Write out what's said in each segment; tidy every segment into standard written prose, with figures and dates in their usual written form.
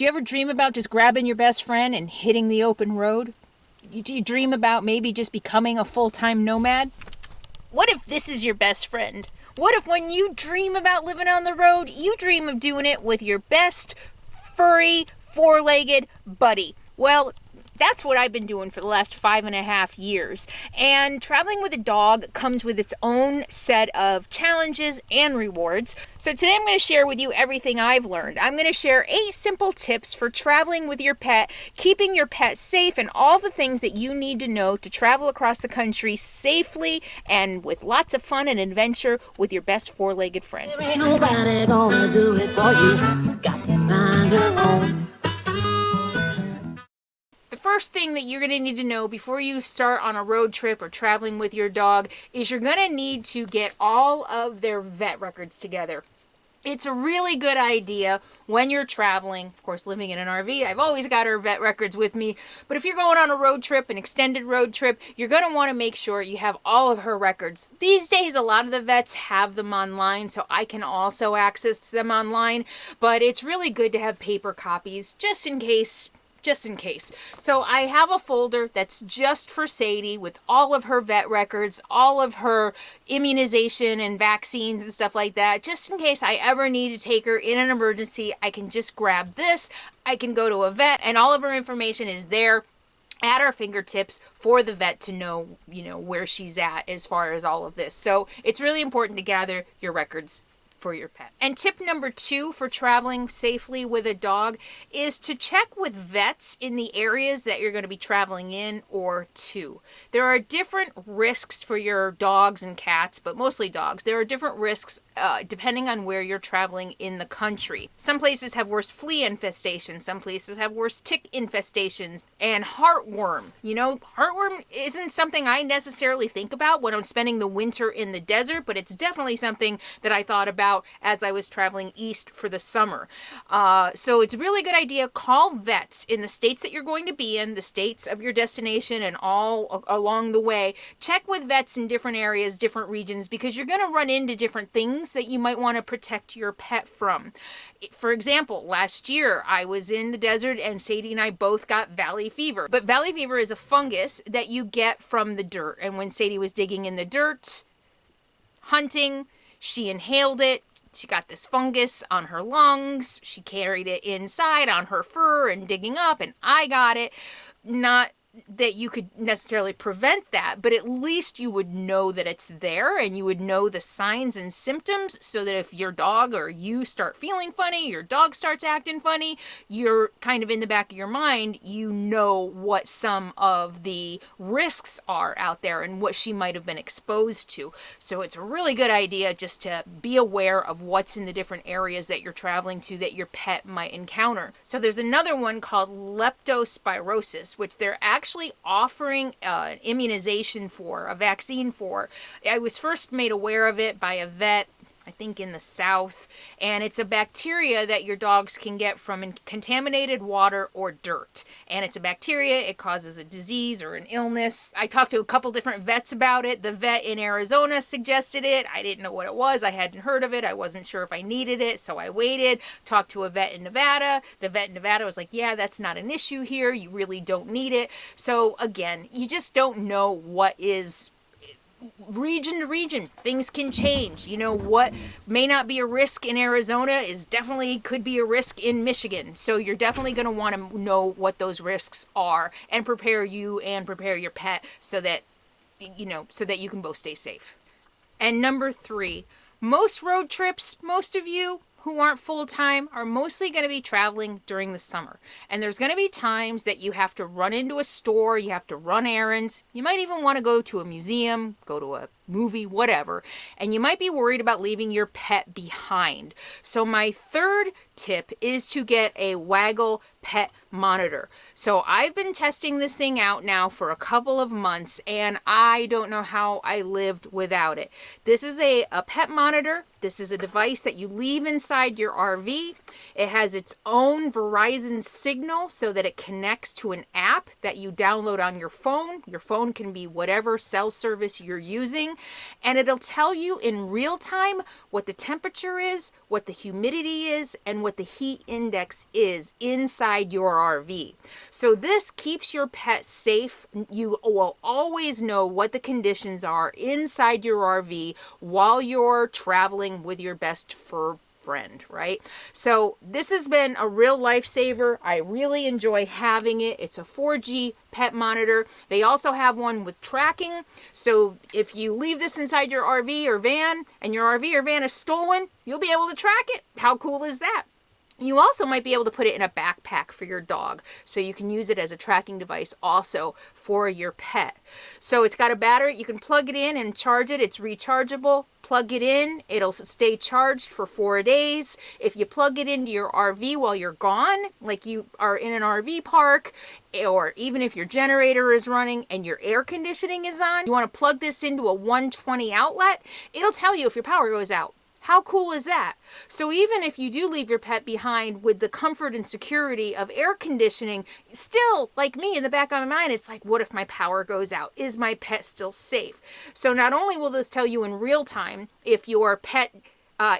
Do you ever dream about just grabbing your best friend and hitting the open road? Do you dream about maybe just becoming a full-time nomad? What if this is your best friend? What if when you dream about living on the road, you dream of doing it with your best furry, four-legged buddy? Well, that's what I've been doing for the last 5.5 years. And traveling with a dog comes with its own set of challenges and rewards. So today I'm going to share with you everything I've learned. I'm going to share 8 simple tips for traveling with your pet, keeping your pet safe, and all the things that you need to know to travel across the country safely and with lots of fun and adventure with your best four-legged friend. There ain't nobody gonna do it for you. Got to find your own. The first thing that you're going to need to know before you start on a road trip or traveling with your dog is you're going to need to get all of their vet records together. It's a really good idea when you're traveling, of course living in an RV, I've always got her vet records with me, but if you're going on a road trip, an extended road trip, you're going to want to make sure you have all of her records. These days, a lot of the vets have them online, so I can also access them online, but it's really good to have paper copies just in case. So I have a folder that's just for Sadie with all of her vet records, all of her immunization and vaccines and stuff like that. Just in case I ever need to take her in an emergency, I can just grab this. I can go to a vet and all of her information is there at our fingertips for the vet to know, where she's at as far as all of this. So it's really important to gather your records for your pet. And tip number 2 for traveling safely with a dog is to check with vets in the areas that you're going to be traveling in or to. There are different risks for your dogs and cats, but mostly dogs. There are different risks depending on where you're traveling in the country. Some places have worse flea infestations. Some places have worse tick infestations. And heartworm. Heartworm isn't something I necessarily think about when I'm spending the winter in the desert, but it's definitely something that I thought about as I was traveling east for the summer. So it's a really good idea. Call vets in the states that you're going to be in, the states of your destination and all along the way. Check with vets in different areas, different regions, because you're going to run into different things that you might want to protect your pet from. For example, last year I was in the desert and Sadie and I both got valley fever. But valley fever is a fungus that you get from the dirt. And when Sadie was digging in the dirt, hunting, she inhaled it. She got this fungus on her lungs. She carried it inside on her fur and digging up, and I got it. Not that you could necessarily prevent that, but at least you would know that it's there and you would know the signs and symptoms so that if your dog or you start feeling funny, your dog starts acting funny, you're kind of in the back of your mind, you know what some of the risks are out there and what she might have been exposed to. So it's a really good idea just to be aware of what's in the different areas that you're traveling to that your pet might encounter. So there's another one called leptospirosis, which they're actually offering an immunization for, a vaccine for. I was first made aware of it by a vet, I think in the South, and it's a bacteria that your dogs can get from contaminated water or dirt. And it's a bacteria, it causes a disease or an illness. I talked to a couple different vets about it. The vet in Arizona suggested it. I didn't know what it was. I hadn't heard of it. I wasn't sure if I needed it, so I waited. Talked to a vet in Nevada. The vet in Nevada was like, yeah, that's not an issue here. You really don't need it. So again, you just don't know what is region to region. Things can change. What may not be a risk in Arizona is definitely could be a risk in Michigan. So you're definitely going to want to know what those risks are and prepare you and prepare your pet so that you can both stay safe. And number 3, most road trips, most of you who aren't full-time are mostly going to be traveling during the summer. And there's going to be times that you have to run into a store, you have to run errands. You might even want to go to a museum, go to a movie, whatever. And you might be worried about leaving your pet behind. So my 3rd tip is to get a Waggle pet monitor. So I've been testing this thing out now for a couple of months and I don't know how I lived without it. This is a pet monitor. This is a device that you leave inside your RV. It has its own Verizon signal so that it connects to an app that you download on your phone. Your phone can be whatever cell service you're using. and it'll tell you in real time what the temperature is, what the humidity is, and what the heat index is inside your RV. So this keeps your pet safe. You will always know what the conditions are inside your RV while you're traveling with your best fur friend, right? So this has been a real lifesaver. I really enjoy having it. It's a 4G pet monitor. They also have one with tracking. So if you leave this inside your RV or van and your RV or van is stolen, you'll be able to track it. How cool is that? You also might be able to put it in a backpack for your dog, so you can use it as a tracking device also for your pet. So it's got a battery. You can plug it in and charge it. It's rechargeable. Plug it in. It'll stay charged for 4 days. If you plug it into your RV while you're gone, like you are in an RV park, or even if your generator is running and your air conditioning is on, you want to plug this into a 120 outlet, it'll tell you if your power goes out. How cool is that? So even if you do leave your pet behind with the comfort and security of air conditioning, still, like me, in the back of my mind, it's like, what if my power goes out? Is my pet still safe? So not only will this tell you in real time if your pet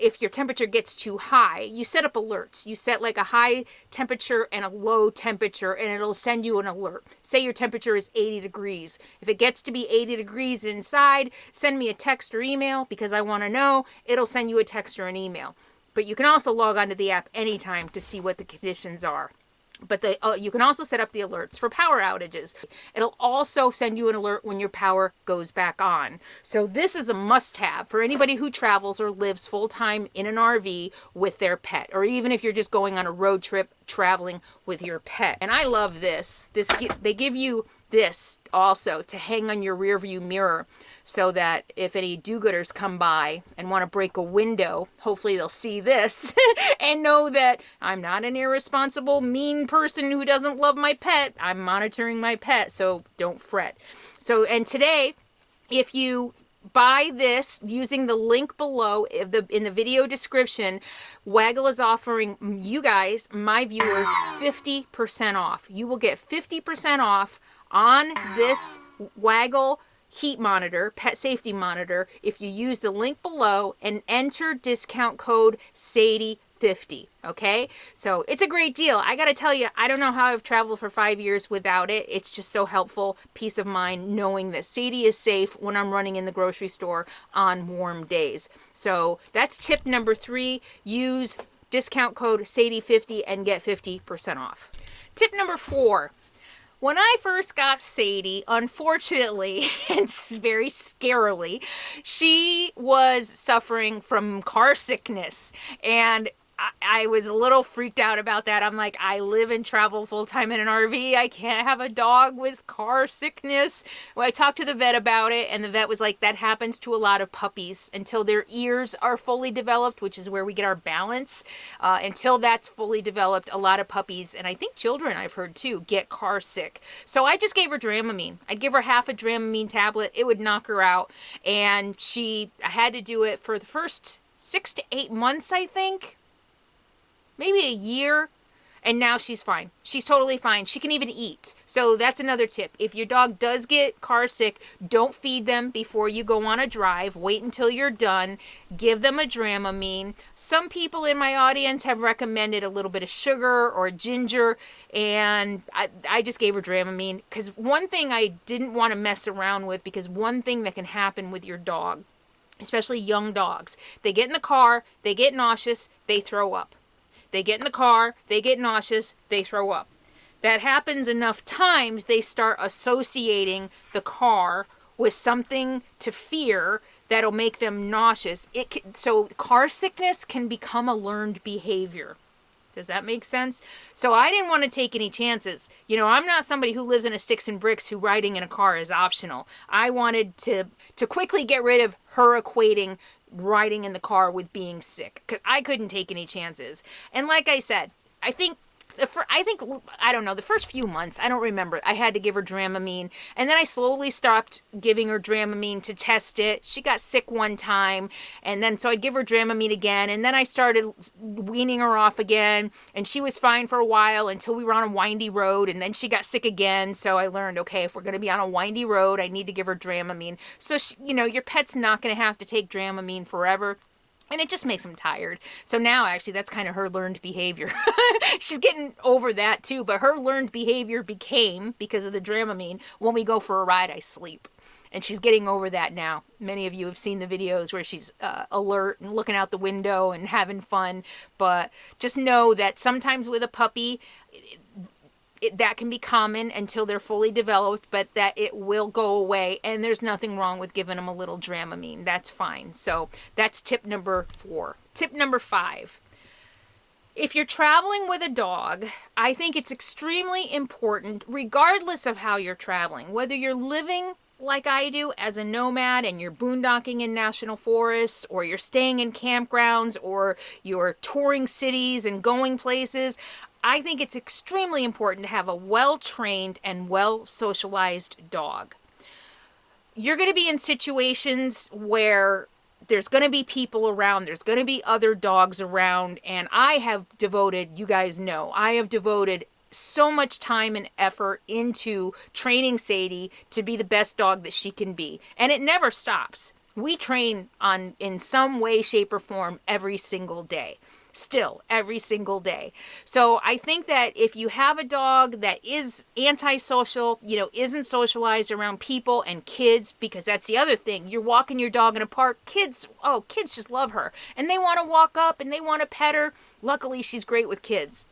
if your temperature gets too high, you set up alerts. You set like a high temperature and a low temperature, and it'll send you an alert. Say your temperature is 80 degrees. If it gets to be 80 degrees inside, send me a text or email because I want to know. It'll send you a text or an email. But you can also log onto the app anytime to see what the conditions are. But you can also set up the alerts for power outages. It'll also send you an alert when your power goes back on. So this is a must-have for anybody who travels or lives full-time in an RV with their pet, or even if you're just going on a road trip traveling with your pet. And I love this. They give you this also to hang on your rear view mirror, so that if any do-gooders come by and want to break a window, hopefully they'll see this and know that I'm not an irresponsible, mean person who doesn't love my pet. I'm monitoring my pet, so don't fret. So, and today, if you buy this using the link below in the video description, Waggle is offering you guys, my viewers, 50% off. You will get 50% off on this Waggle heat monitor, pet safety monitor, if you use the link below and enter discount code SADIE50. Okay, so it's a great deal. I gotta tell you, I don't know how I've traveled for 5 years without it. It's just so helpful, peace of mind, knowing that Sadie is safe when I'm running in the grocery store on warm days. So that's tip number 3. Use discount code SADIE50 and get 50% off. Tip number 4. When I first got Sadie, unfortunately, and very scarily, she was suffering from car sickness, and I was a little freaked out about that. I'm like, I live and travel full-time in an RV. I can't have a dog with car sickness. Well, I talked to the vet about it, and the vet was like, that happens to a lot of puppies until their ears are fully developed, which is where we get our balance. Until that's fully developed, a lot of puppies, and I think children, I've heard too, get car sick. So I just gave her Dramamine. I'd give her half a Dramamine tablet. It would knock her out, and I had to do it for the first 6 to 8 months, I think. Maybe a year, and now she's fine. She's totally fine. She can even eat. So that's another tip. If your dog does get car sick, don't feed them before you go on a drive. Wait until you're done. Give them a Dramamine. Some people in my audience have recommended a little bit of sugar or ginger, and I just gave her Dramamine, because one thing I didn't want to mess around with, because one thing that can happen with your dog, especially young dogs, they get in the car, they get nauseous, they throw up. They get in the car, they get nauseous, they throw up. That happens enough times, they start associating the car with something to fear that'll make them nauseous. So car sickness can become a learned behavior. Does that make sense? So I didn't want to take any chances. You know, I'm not somebody who lives in a sticks and bricks who riding in a car is optional. I wanted to quickly get rid of her equating riding in the car with being sick, because I couldn't take any chances. And like I said, I think I think, I don't know, the first few months, I don't remember, I had to give her Dramamine, and then I slowly stopped giving her Dramamine to test it. She got sick one time, and then so I'd give her Dramamine again, and then I started weaning her off again, and she was fine for a while until we were on a windy road, and then she got sick again. So I learned, okay, if we're going to be on a windy road, I need to give her Dramamine. So your pet's not going to have to take Dramamine forever. And it just makes them tired. So now, actually, that's kind of her learned behavior. She's getting over that, too. But her learned behavior became, because of the Dramamine, when we go for a ride, I sleep. And she's getting over that now. Many of you have seen the videos where she's alert and looking out the window and having fun. But just know that sometimes with a puppy, that can be common until they're fully developed, but that it will go away, and there's nothing wrong with giving them a little Dramamine. That's fine. So that's tip number 4. Tip number 5. If you're traveling with a dog, I think it's extremely important, regardless of how you're traveling, whether you're living like I do as a nomad and you're boondocking in national forests, or you're staying in campgrounds, or you're touring cities and going places, I think it's extremely important to have a well-trained and well-socialized dog. You're going to be in situations where there's going to be people around, there's going to be other dogs around, and I have devoted, you guys know, I have devoted so much time and effort into training Sadie to be the best dog that she can be. And it never stops. We train in some way, shape, or form every single day. Still, every single day. So I think that if you have a dog that is antisocial, isn't socialized around people and kids, because that's the other thing. You're walking your dog in a park, kids just love her. And they want to walk up and they want to pet her. Luckily, she's great with kids.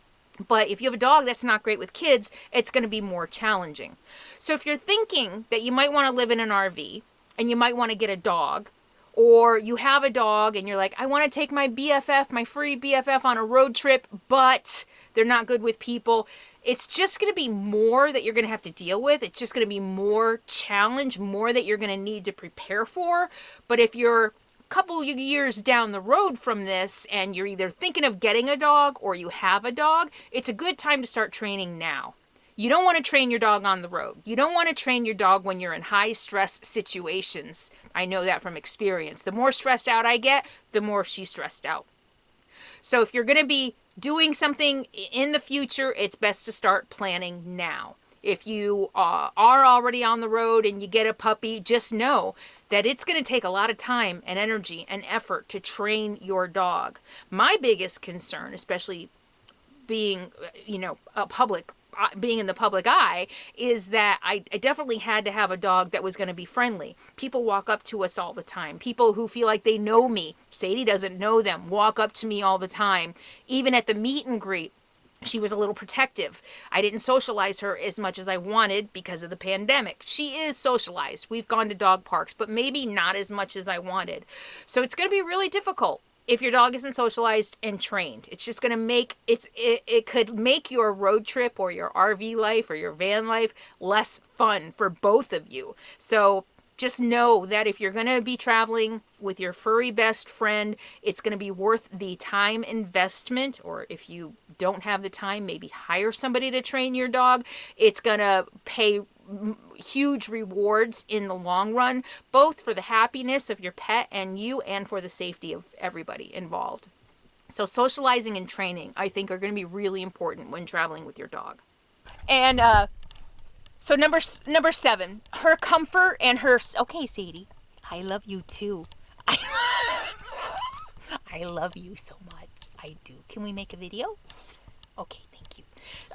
But if you have a dog that's not great with kids, it's going to be more challenging. So if you're thinking that you might want to live in an RV and you might want to get a dog, or you have a dog and you're like, I want to take my BFF, my free BFF on a road trip, but they're not good with people. It's just going to be more that you're going to have to deal with. It's just going to be more challenge, more that you're going to need to prepare for. But if you're a couple of years down the road from this and you're either thinking of getting a dog or you have a dog, it's a good time to start training now. You don't want to train your dog on the road. You don't want to train your dog when you're in high stress situations. I know that from experience. The more stressed out I get, the more she's stressed out. So if you're going to be doing something in the future, it's best to start planning now. If you are already on the road and you get a puppy, just know that it's going to take a lot of time and energy and effort to train your dog. My biggest concern, especially being, being in the public eye, is that I definitely had to have a dog that was going to be friendly. People walk up to us all the time. People who feel like they know me, Sadie doesn't know them, walk up to me all the time. Even at the meet and greet, she was a little protective. I didn't socialize her as much as I wanted because of the pandemic. She is socialized. We've gone to dog parks, but maybe not as much as I wanted. So it's going to be really difficult if your dog isn't socialized and trained. It's just going to make, it could make your road trip or your RV life or your van life less fun for both of you. So just know that if you're going to be traveling with your furry best friend, it's going to be worth the time investment. Or if you don't have the time, maybe hire somebody to train your dog. It's going to pay huge rewards in the long run, both for the happiness of your pet and you, and for the safety of everybody involved. So socializing and training, I think, are going to be really important when traveling with your dog. And so number 7, her comfort and her... Okay, Sadie, I love you too. I love you so much. I do. Can we make a video? Okay, thank you.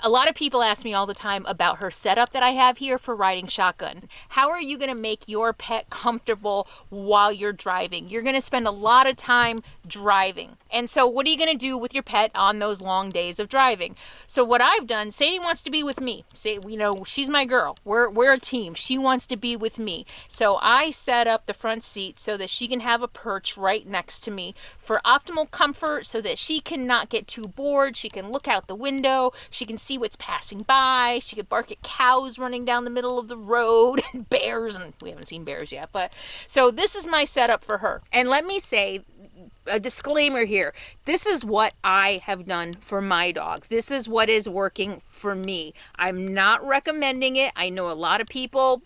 A lot of people ask me all the time about her setup that I have here for riding shotgun. How are you going to make your pet comfortable while you're driving? You're going to spend a lot of time driving. And so what are you going to do with your pet on those long days of driving? So what I've done, Sadie wants to be with me. She's my girl. We're a team. She wants to be with me. So I set up the front seat so that she can have a perch right next to me for optimal comfort, so that she cannot get too bored. She can look out the window. She can see what's passing by. She could bark at cows running down the middle of the road and bears, and we haven't seen bears yet. But so this is my setup for her. And let me say, a disclaimer here. This is what I have done for my dog. This is what is working for me. I'm not recommending it. I know a lot of people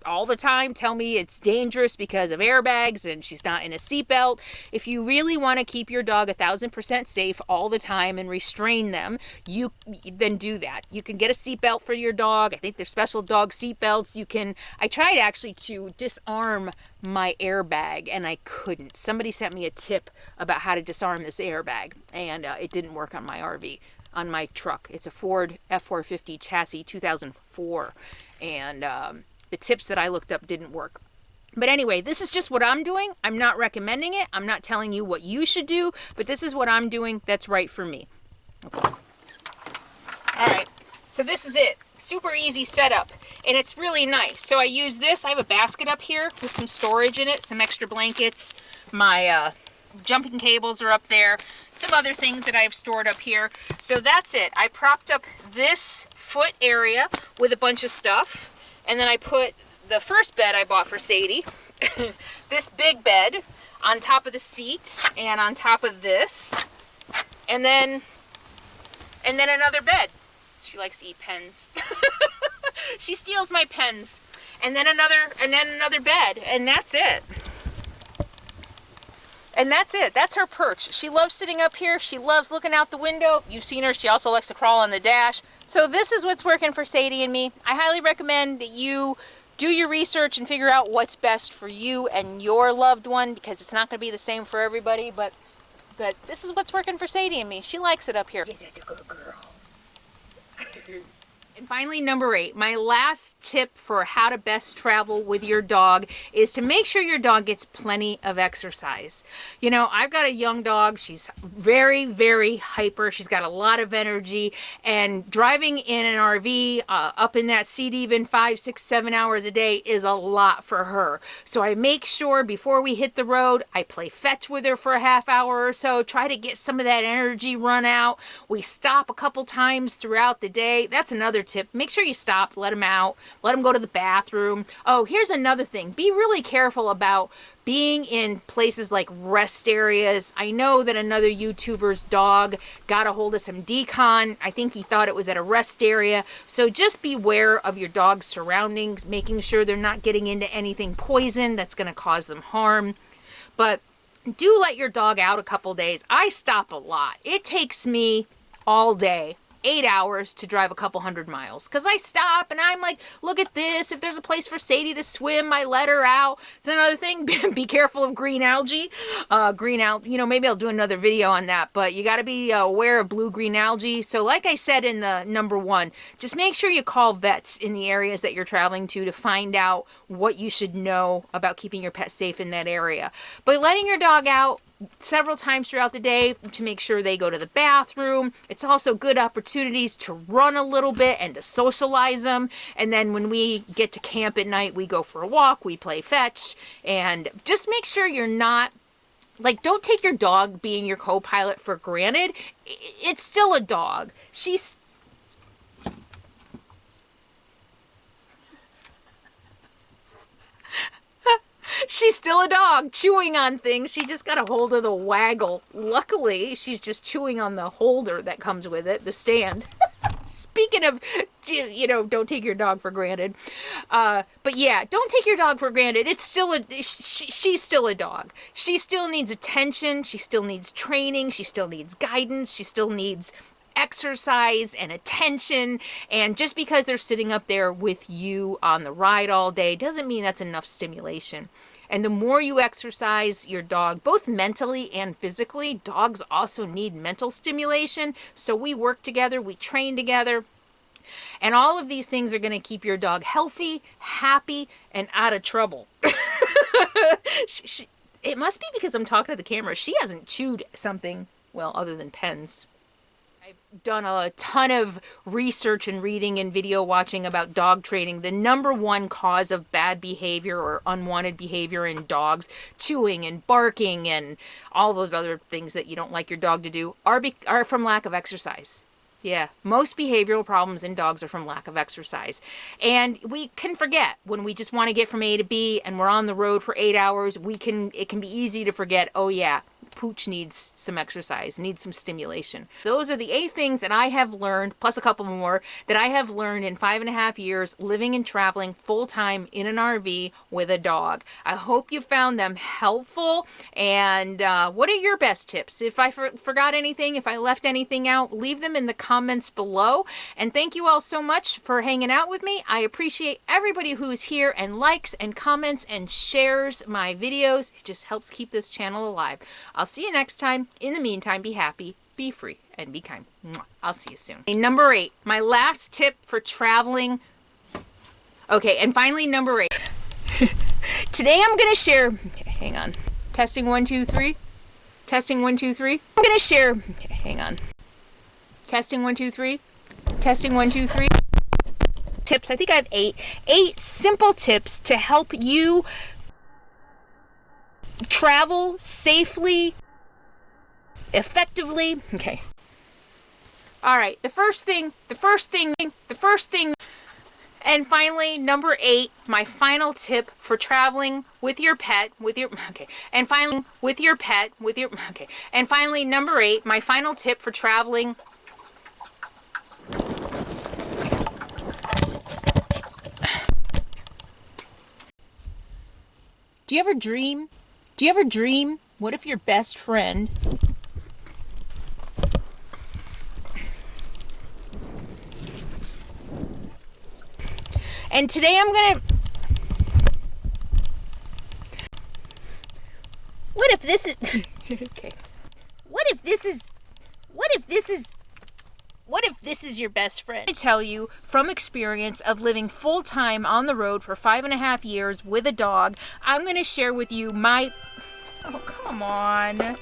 all the time tell me it's dangerous because of airbags and she's not in a seatbelt. If you really want to keep your dog 1000% safe all the time and restrain them, you then do that. You can get a seatbelt for your dog. I think there's special dog seatbelts. I tried actually to disarm my airbag and I couldn't. Somebody sent me a tip about how to disarm this airbag and it didn't work on my RV, on my truck. It's a Ford F450 chassis 2004 and the tips that I looked up didn't work. But anyway, this is just what I'm doing. I'm not recommending it. I'm not telling you what you should do, but this is what I'm doing that's right for me. Okay. All right, so this is it. Super easy setup, and it's really nice. So I use this. I have a basket up here with some storage in it, some extra blankets. My jumping cables are up there. Some other things that I've stored up here. So that's it. I propped up this foot area with a bunch of stuff. And then I put the first bed I bought for Sadie, this big bed, on top of the seat and on top of this. And then another bed. She likes to eat pens. She steals my pens. And then another bed. And that's it. And that's it. That's her perch. She loves sitting up here. She loves looking out the window. You've seen her. She also likes to crawl on the dash. So this is what's working for Sadie and me. I highly recommend that you do your research and figure out what's best for you and your loved one, because it's not going to be the same for everybody. But this is what's working for Sadie and me. She likes it up here. Yes, it's a good girl. And finally, number 8, my last tip for how to best travel with your dog is to make sure your dog gets plenty of exercise. You know, I've got a young dog. She's very, very hyper. She's got a lot of energy, and driving in an RV up in that seat even 5, 6, 7 hours a day is a lot for her. So I make sure before we hit the road, I play fetch with her for a half hour or so, try to get some of that energy run out. We stop a couple times throughout the day. That's another tip. Make sure you stop, let them out, let them go to the bathroom. Oh, here's another thing. Be really careful about being in places like rest areas. I know that another YouTuber's dog got a hold of some decon. I think he thought it was at a rest area. So just beware of your dog's surroundings, making sure they're not getting into anything poison that's going to cause them harm. But do let your dog out a couple days. I stop a lot. It takes me all day, 8 hours to drive a couple 100 miles, because I stop and I'm like, look at this. If there's a place for Sadie to swim, I let her out. It's another thing. Be careful of green algae. You know, maybe I'll do another video on that, but you got to be aware of blue-green algae. So like I said in the number 1, just make sure you call vets in the areas that you're traveling to find out what you should know about keeping your pet safe in that area. But letting your dog out several times throughout the day to make sure they go to the bathroom. It's also good opportunities to run a little bit and to socialize them. And then when we get to camp at night, we go for a walk, we play fetch, and just make sure you're not, like, don't take your dog being your co-pilot for granted. It's still a dog. She's still a dog, chewing on things. She just got a hold of the Waggle. Luckily, she's just chewing on the holder that comes with it, the stand. Speaking of, you know, don't take your dog for granted. But yeah, don't take your dog for granted. It's still she's still a dog. She still needs attention. She still needs training. She still needs guidance. She still needs exercise and attention. And just because they're sitting up there with you on the ride all day doesn't mean that's enough stimulation. And the more you exercise your dog, both mentally and physically, dogs also need mental stimulation. So we work together, we train together. And all of these things are going to keep your dog healthy, happy, and out of trouble. It must be because I'm talking to the camera. She hasn't chewed something, well, other than pens. I've done a ton of research and reading and video watching about dog training. The number 1 cause of bad behavior or unwanted behavior in dogs, chewing and barking and all those other things that you don't like your dog to do, are from lack of exercise. Yeah, most behavioral problems in dogs are from lack of exercise. And we can forget when we just want to get from A to B and we're on the road for 8 hours, it can be easy to forget, oh yeah, pooch needs some exercise, needs some stimulation. Those are the 8 things that I have learned, plus a couple more, that I have learned in 5.5 years living and traveling full-time in an RV with a dog. I hope you found them helpful. And what are your best tips? If I forgot anything, if I left anything out, leave them in the comments below. And thank you all so much for hanging out with me. I appreciate everybody who's here and likes and comments and shares my videos. It just helps keep this channel alive. I'll see you next time. In the meantime, be happy, be free, and be kind. Mwah. I'll see you soon. Number 8, my last tip for traveling. Okay, and finally, number 8. Today I'm going to share, okay, hang on. Testing 1, 2, 3. Testing 1, 2, 3. I'm going to share, okay, hang on. Testing 1, 2, 3. Testing 1, 2, 3. Tips, I think I have 8. 8 simple tips to help you travel safely, effectively. Okay. All right, the first thing, and finally, number 8, my final tip for traveling with your pet, and finally, and finally, number 8, my final tip for traveling. Do you ever dream? What if your best friend and today I'm gonna, what if this is okay, what if this is your best friend? I tell you from experience of living full-time on the road for 5.5 years with a dog, I'm going to share with you my, oh, come on.